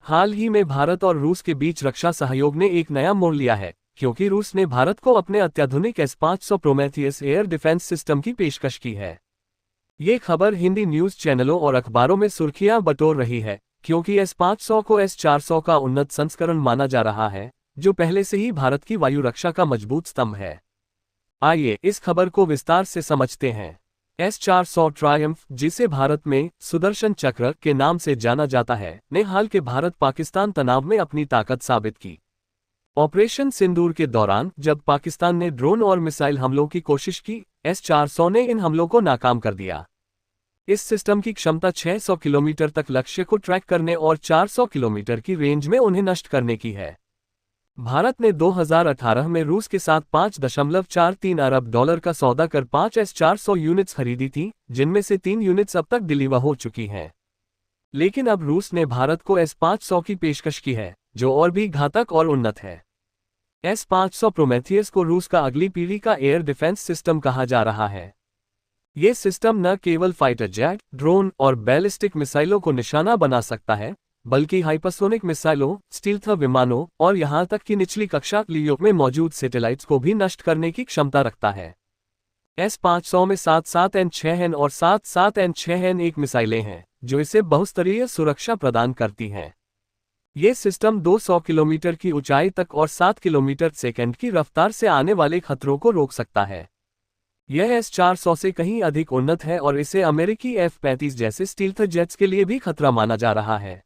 हाल ही में भारत और रूस के बीच रक्षा सहयोग ने एक नया मोड़ लिया है, क्योंकि रूस ने भारत को अपने अत्याधुनिक S-500 Prometheus air defence system की पेशकश की है। ये खबर हिंदी न्यूज चैनलों और अखबारों में सुर्खियां बटोर रही है, क्योंकि S-500 को S-400 का उन्नत संस्करण माना जा रहा है, जो पहले से ही भारत की वायु रक्षा का मजबूत स्तंभ है। आइए इस खबर को विस्तार से समझते हैं। S-400 ट्रायम्फ, जिसे भारत में सुदर्शन चक्र के नाम से जाना जाता है, ने हाल के भारत-पाकिस्तान तनाव में अपनी ताकत साबित की। ऑपरेशन सिंदूर के दौरान जब पाकिस्तान ने ड्रोन और मिसाइल हमलों की कोशिश की, S-400 ने इन हमलों को नाकाम कर दिया। इस सिस्टम की क्षमता 600 किलोमीटर तक लक्ष्य को ट्रैक करने और 400 किलोमीटर की रेंज में उन्हें नष्ट करने की है। भारत ने 2018 में रूस के साथ $5.43 अरब का सौदा कर 5 S-400 यूनिट्स खरीदी थी, जिनमें से 3 यूनिट्स अब तक डिलीवर हो चुकी हैं। लेकिन अब रूस ने भारत को S-500 की पेशकश की है, जो और भी घातक और उन्नत है। S-500 प्रोमेथियस को रूस का अगली पीढ़ी का एयर डिफेंस सिस्टम कहा जा रहा है। ये सिस्टम न केवल फाइटर जेट, ड्रोन और बैलिस्टिक मिसाइलों को निशाना बना सकता है, बल्कि हाइपरसोनिक मिसाइलों, स्टील्थ विमानों और यहां तक कि निचली कक्षा लियो में मौजूद सैटेलाइट्स को भी नष्ट करने की क्षमता रखता है। S-500 में 7-7N6N और 7-7N6N1 मिसाइलें हैं, जो इसे बहुस्तरीय सुरक्षा प्रदान करती हैं। ये सिस्टम 200 किलोमीटर की ऊंचाई तक और 7 किलोमीटर सेकंड की रफ्तार से आने वाले खतरों को रोक सकता है। यह S-400 से कहीं अधिक उन्नत है और इसे अमेरिकी F-35 जैसे स्टील्थ जेट्स के लिए भी खतरा माना जा रहा है।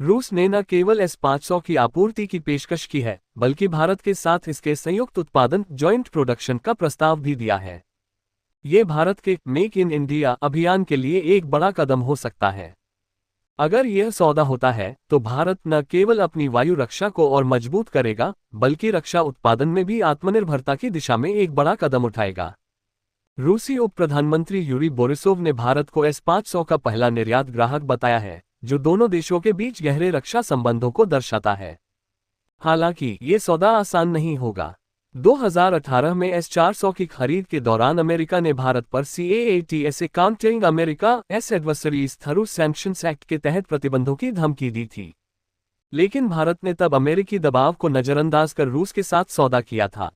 रूस ने न केवल S-500 की आपूर्ति की पेशकश की है, बल्कि भारत के साथ इसके संयुक्त उत्पादन जॉइंट प्रोडक्शन का प्रस्ताव भी दिया है। ये भारत के मेक इन इंडिया अभियान के लिए एक बड़ा कदम हो सकता है। अगर यह सौदा होता है, तो भारत न केवल अपनी वायु रक्षा को और मजबूत करेगा, बल्कि रक्षा उत्पादन में भी आत्मनिर्भरता की दिशा में एक बड़ा कदम उठाएगा। रूसी उप प्रधानमंत्री यूरी बोरिसोव ने भारत को S-500 का पहला निर्यात ग्राहक बताया है, जो दोनों देशों के बीच गहरे रक्षा संबंधों को दर्शाता है। हालांकि ये सौदा आसान नहीं होगा। 2018 में S-400 की खरीद के दौरान अमेरिका ने भारत पर CAATS countering America S adversaries through sanctions act के तहत प्रतिबंधों की धमकी दी थी। लेकिन भारत ने तब अमेरिकी दबाव को नजरअंदाज कर रूस के साथ सौदा किया था।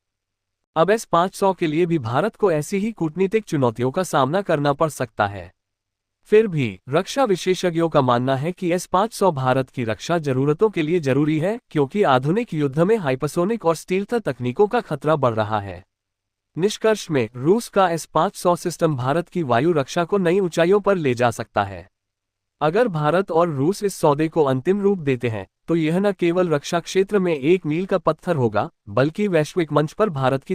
अब S-500 के लिए भी भारत को ऐसी ही कूटनीतिक चुनौतियों का सामना करना पड़ सकता है। फिर भी रक्षा विशेषज्ञों का मानना है कि S-500 भारत की रक्षा जरूरतों के लिए जरूरी है, क्योंकि आधुनिक युद्ध में हाइपरसोनिक और स्टील्थ तकनीकों का खतरा बढ़ रहा है। निष्कर्ष में, रूस का S-500 सिस्टम भारत की वायु रक्षा को नई ऊंचाइयों पर ले जा सकता है। अगर भारत और रूस इस सौदे को अंतिम रूप देते हैं, तो यह न केवल रक्षा क्षेत्र में एक मील का पत्थर होगा, बल्कि वैश्विक मंच पर भारत की